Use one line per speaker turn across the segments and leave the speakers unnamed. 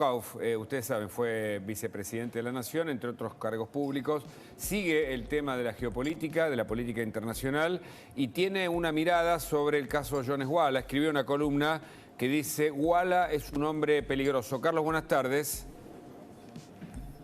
Kauf, ustedes saben, fue vicepresidente de la Nación, entre otros cargos públicos. Sigue el tema de la geopolítica, de la política internacional, y tiene una mirada sobre el caso Jones Walla. Escribió una columna que dice: Walla es un hombre peligroso. Carlos, buenas tardes.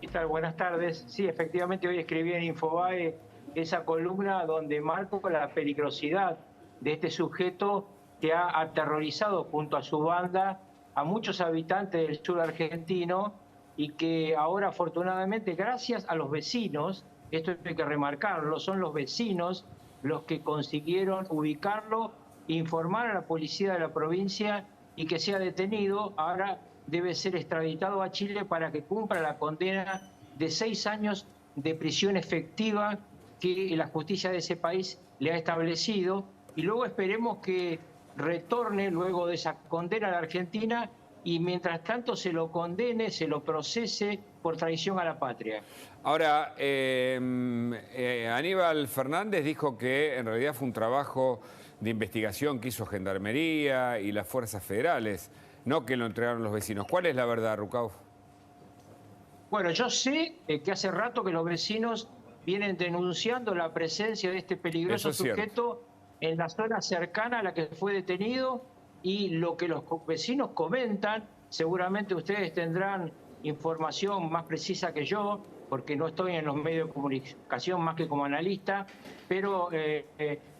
¿Qué tal? Buenas tardes. Sí, efectivamente hoy escribí en Infobae esa columna donde marco la peligrosidad de este sujeto que ha aterrorizado junto a su banda a muchos habitantes del sur argentino y que ahora afortunadamente gracias a los vecinos, esto hay que remarcarlo, son los vecinos los que consiguieron ubicarlo, informar a la policía de la provincia y que sea detenido. Ahora debe ser extraditado a Chile para que cumpla la condena de 6 años de prisión efectiva que la justicia de ese país le ha establecido, y luego esperemos que retorne luego de esa condena a la Argentina y mientras tanto se lo condene, se lo procese por traición a la patria.
Ahora, Aníbal Fernández dijo que en realidad fue un trabajo de investigación que hizo Gendarmería y las fuerzas federales, no que lo entregaron los vecinos. ¿Cuál es la verdad, Rucauf?
Bueno, yo sé que hace rato que los vecinos vienen denunciando la presencia de este
Eso
peligroso
es cierto.
sujeto en la zona cercana a la que fue detenido, y lo que los vecinos comentan, seguramente ustedes tendrán información más precisa que yo, porque no estoy en los medios de comunicación más que como analista, pero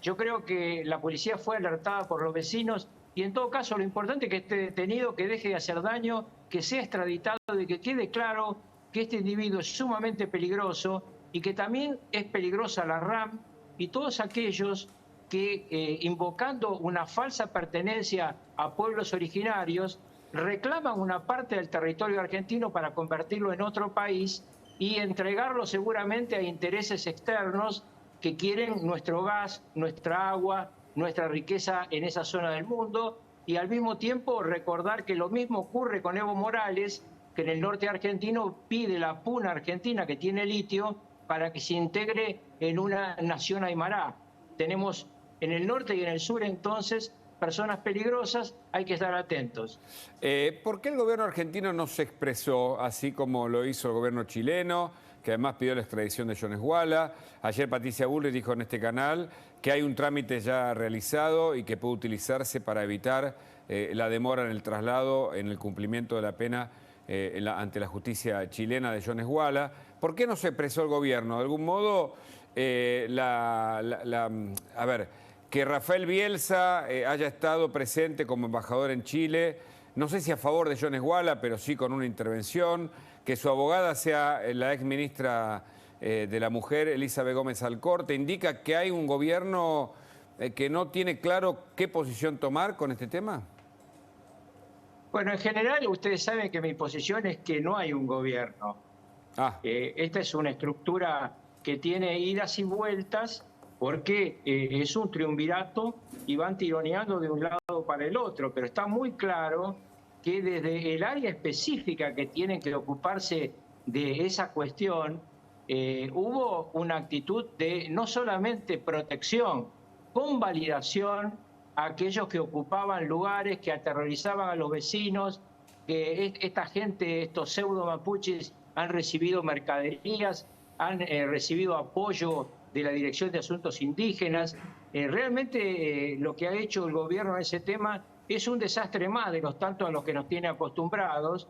yo creo que la policía fue alertada por los vecinos y en todo caso lo importante es que esté detenido, que deje de hacer daño, que sea extraditado y que quede claro que este individuo es sumamente peligroso y que también es peligrosa la RAM y todos aquellos que, invocando una falsa pertenencia a pueblos originarios, reclaman una parte del territorio argentino para convertirlo en otro país y entregarlo seguramente a intereses externos que quieren nuestro gas, nuestra agua, nuestra riqueza en esa zona del mundo, y al mismo tiempo recordar que lo mismo ocurre con Evo Morales, que en el norte argentino pide la puna argentina que tiene litio para que se integre en una nación aymara. Tenemos en el norte y en el sur entonces personas peligrosas, hay que estar atentos.
¿Por qué el gobierno argentino no se expresó así como lo hizo el gobierno chileno, que además pidió la extradición de Jones Walla? Ayer Patricia Bullrich dijo en este canal que hay un trámite ya realizado y que puede utilizarse para evitar la demora en el traslado, en el cumplimiento de la pena ante la justicia chilena de Jones Walla. ¿Por qué no se expresó el gobierno? De algún modo, a ver, que Rafael Bielsa haya estado presente como embajador en Chile, no sé si a favor de Jones Walla, pero sí con una intervención, que su abogada sea la ex ministra de la Mujer, Elizabeth Gómez Alcorte, indica que hay un gobierno que no tiene claro qué posición tomar con este tema.
Bueno, en general ustedes saben que mi posición es que no hay un gobierno.
Ah,
Esta es una estructura que tiene idas y vueltas porque es un triunvirato y van tironeando de un lado para el otro, pero está muy claro que desde el área específica que tienen que ocuparse de esa cuestión, hubo una actitud de no solamente protección, convalidación a aquellos que ocupaban lugares, que aterrorizaban a los vecinos, que esta gente, estos pseudo mapuches, han recibido mercaderías, han recibido apoyo de la Dirección de Asuntos Indígenas. Realmente lo que ha hecho el gobierno en ese tema es un desastre más de los tantos a los que nos tiene acostumbrados.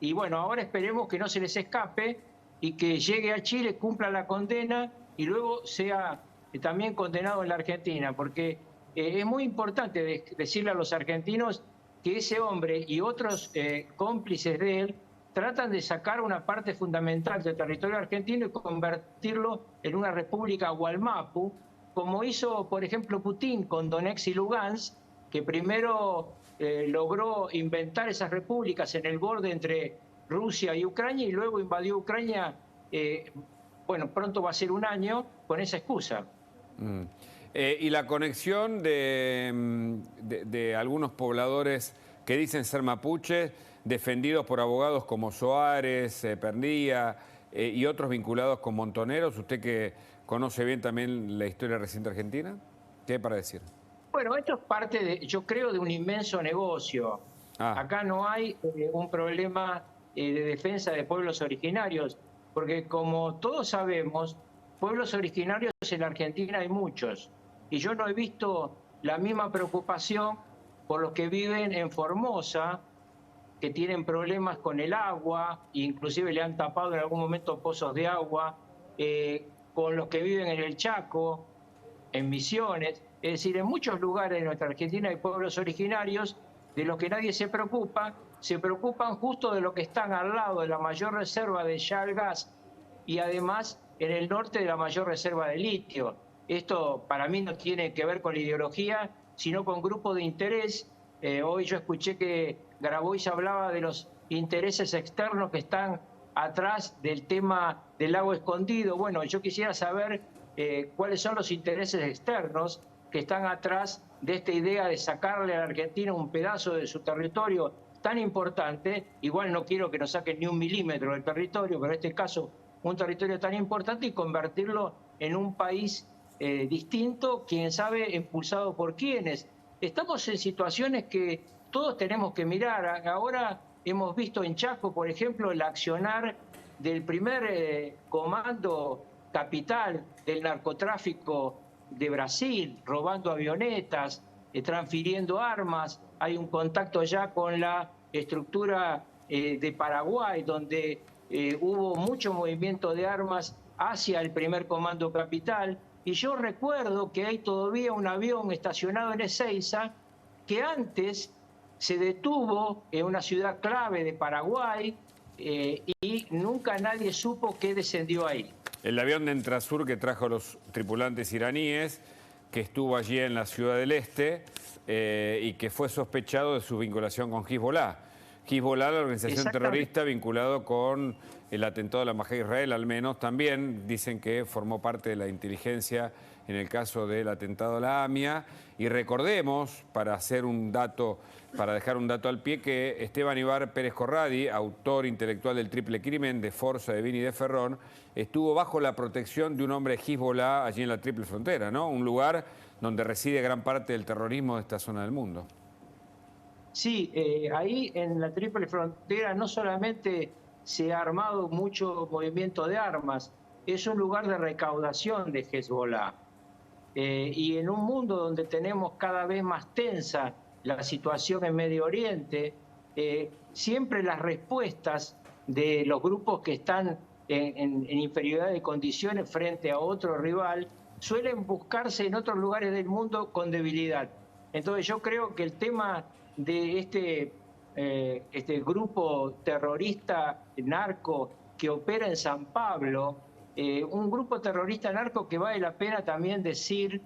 Y bueno, ahora esperemos que no se les escape y que llegue a Chile, cumpla la condena y luego sea también condenado en la Argentina, porque es muy importante decirle a los argentinos que ese hombre y otros cómplices de él tratan de sacar una parte fundamental del territorio argentino y convertirlo en una república Gualmapu, como hizo, por ejemplo, Putin con Donetsk y Lugansk, que primero logró inventar esas repúblicas en el borde entre Rusia y Ucrania y luego invadió Ucrania, bueno, pronto va a ser un año, con esa excusa.
y la conexión de algunos pobladores que dicen ser mapuches, defendidos por abogados como Soares, Pernía y otros vinculados con Montoneros, usted que conoce bien también la historia reciente argentina, ¿qué hay para decir?
Bueno, esto es parte, yo creo, de un inmenso negocio.
Ah,
Acá no hay un problema de defensa de pueblos originarios, porque como todos sabemos, pueblos originarios en la Argentina hay muchos, y yo no he visto la misma preocupación por los que viven en Formosa, que tienen problemas con el agua, inclusive le han tapado en algún momento pozos de agua, con los que viven en el Chaco, en Misiones. Es decir, en muchos lugares de nuestra Argentina hay pueblos originarios de los que nadie se preocupa, se preocupan justo de lo que están al lado de la mayor reserva de shale gas y además en el norte de la mayor reserva de litio. Esto para mí no tiene que ver con la ideología, sino con grupos de interés. Hoy yo escuché que Grabois hablaba de los intereses externos que están atrás del tema del lago escondido. Bueno, yo quisiera saber cuáles son los intereses externos que están atrás de esta idea de sacarle a la Argentina un pedazo de su territorio tan importante. Igual no quiero que nos saquen ni un milímetro del territorio, pero en este caso un territorio tan importante, y convertirlo en un país distinto, quién sabe, impulsado por quiénes. Estamos en situaciones que todos tenemos que mirar. Ahora hemos visto en Chaco, por ejemplo, el accionar del primer comando capital del narcotráfico de Brasil, robando avionetas, transfiriendo armas. Hay un contacto ya con la estructura de Paraguay, donde hubo mucho movimiento de armas hacia el primer comando capital. Y yo recuerdo que hay todavía un avión estacionado en Ezeiza que antes se detuvo en una ciudad clave de Paraguay y nunca nadie supo qué descendió ahí.
El avión de Entrasur que trajo a los tripulantes iraníes, que estuvo allí en la Ciudad del Este y que fue sospechado de su vinculación con Hezbollah. Hezbollah, la organización terrorista vinculado con el atentado de la Embajada de Israel, al menos también dicen que formó parte de la inteligencia en el caso del atentado a la AMIA. Y recordemos, para dejar un dato al pie, que Esteban Ibar Pérez Corradi, autor intelectual del triple crimen de Forza, de Vini y de Ferrón, estuvo bajo la protección de un hombre de Hezbollah allí en la Triple Frontera, ¿no? Un lugar donde reside gran parte del terrorismo de esta zona del mundo.
Sí, ahí en la Triple Frontera no solamente se ha armado mucho movimiento de armas, es un lugar de recaudación de Hezbollah. Y en un mundo donde tenemos cada vez más tensa la situación en Medio Oriente, siempre las respuestas de los grupos que están en inferioridad de condiciones frente a otro rival suelen buscarse en otros lugares del mundo con debilidad. Entonces yo creo que el tema de este grupo terrorista narco que opera en San Pablo, un grupo terrorista narco que vale la pena también decir,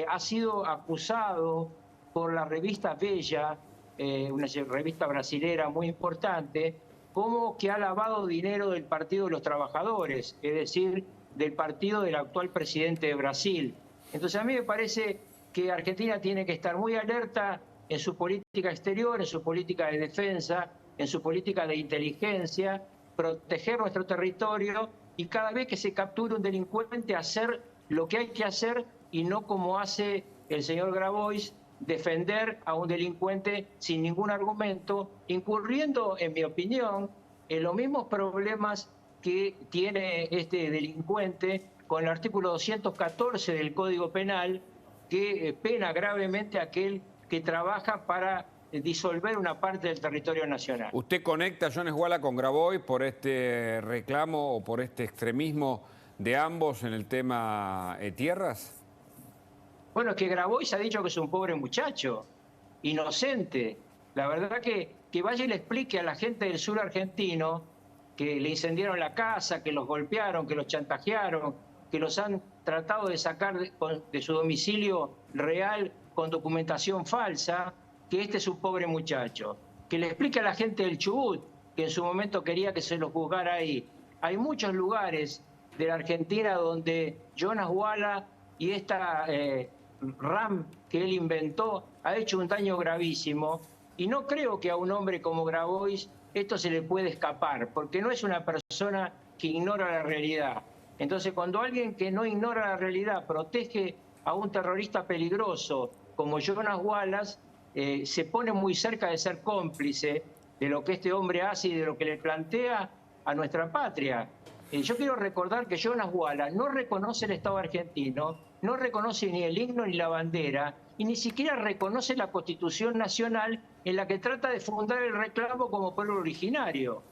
ha sido acusado por la revista Bella, una revista brasilera muy importante, como que ha lavado dinero del Partido de los Trabajadores, es decir, del partido del actual presidente de Brasil. Entonces a mí me parece que Argentina tiene que estar muy alerta en su política exterior, en su política de defensa, en su política de inteligencia, proteger nuestro territorio y cada vez que se capture un delincuente hacer lo que hay que hacer y no como hace el señor Grabois, defender a un delincuente sin ningún argumento, incurriendo, en mi opinión, en los mismos problemas que tiene este delincuente con el artículo 214 del Código Penal, que pena gravemente a aquel que trabaja para disolver una parte del territorio nacional.
¿Usted conecta a Jones Walla con Grabois por este reclamo o por este extremismo de ambos en el tema tierras?
Bueno, es que Grabois ha dicho que es un pobre muchacho, inocente. La verdad que vaya y le explique a la gente del sur argentino que le incendiaron la casa, que los golpearon, que los chantajearon, que los han tratado de sacar de su domicilio real con documentación falsa, que este es un pobre muchacho. Que le explique a la gente del Chubut, que en su momento quería que se los juzgara ahí. Hay muchos lugares de la Argentina donde Jonas Walla y esta RAM que él inventó ha hecho un daño gravísimo, y no creo que a un hombre como Grabois esto se le puede escapar, porque no es una persona que ignora la realidad. Entonces, cuando alguien que no ignora la realidad protege a un terrorista peligroso como Jonas Walla, se pone muy cerca de ser cómplice de lo que este hombre hace y de lo que le plantea a nuestra patria. Yo quiero recordar que Jonas Wallace no reconoce el Estado argentino, no reconoce ni el himno ni la bandera, y ni siquiera reconoce la Constitución Nacional en la que trata de fundar el reclamo como pueblo originario.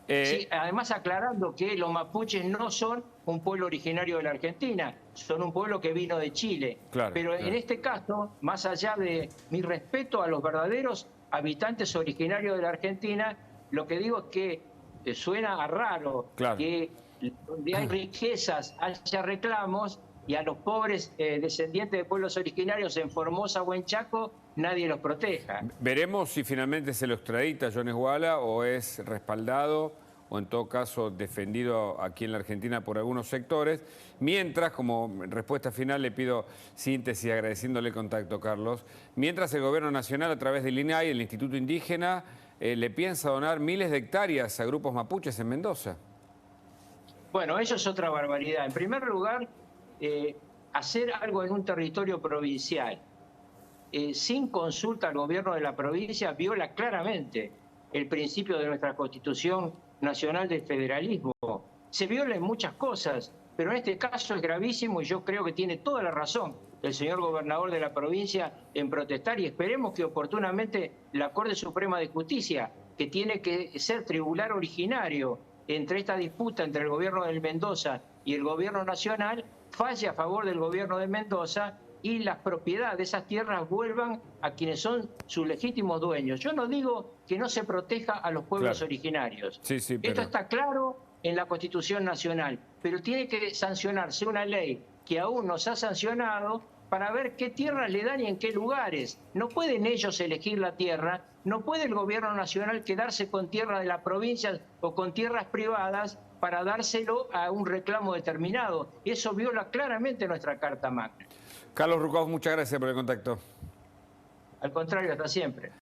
Sí, además aclarando que los mapuches no son un pueblo originario de la Argentina, son un pueblo que vino de Chile.
Claro,
Pero
claro.
en este caso, más allá de mi respeto a los verdaderos habitantes originarios de la Argentina, lo que digo es que suena a raro
Claro.
que donde hay riquezas haya reclamos y a los pobres descendientes de pueblos originarios en Formosa o en Chaco nadie los proteja.
Veremos si finalmente se lo extradita Jones Wallace o es respaldado o en todo caso defendido aquí en la Argentina por algunos sectores. Mientras, como respuesta final, le pido síntesis agradeciéndole el contacto, Carlos. Mientras el Gobierno Nacional, a través del INAI, el Instituto Indígena, le piensa donar miles de hectáreas a grupos mapuches en Mendoza.
Bueno, eso es otra barbaridad. En primer lugar, hacer algo en un territorio provincial sin consulta al gobierno de la provincia viola claramente el principio de nuestra Constitución Nacional del Federalismo. Se viola en muchas cosas, pero en este caso es gravísimo y yo creo que tiene toda la razón el señor gobernador de la provincia en protestar y esperemos que oportunamente la Corte Suprema de Justicia, que tiene que ser tribunal originario entre esta disputa entre el gobierno de Mendoza y el gobierno nacional, falle a favor del gobierno de Mendoza y las propiedades de esas tierras vuelvan a quienes son sus legítimos dueños. Yo no digo que no se proteja a los pueblos originarios.
Sí, pero...
Esto está claro en la Constitución Nacional, pero tiene que sancionarse una ley que aún no se ha sancionado para ver qué tierras le dan y en qué lugares. No pueden ellos elegir la tierra, no puede el gobierno nacional quedarse con tierra de la provincia o con tierras privadas para dárselo a un reclamo determinado. Eso viola claramente nuestra Carta Magna.
Carlos Rucauf, muchas gracias por el contacto.
Al contrario, hasta siempre.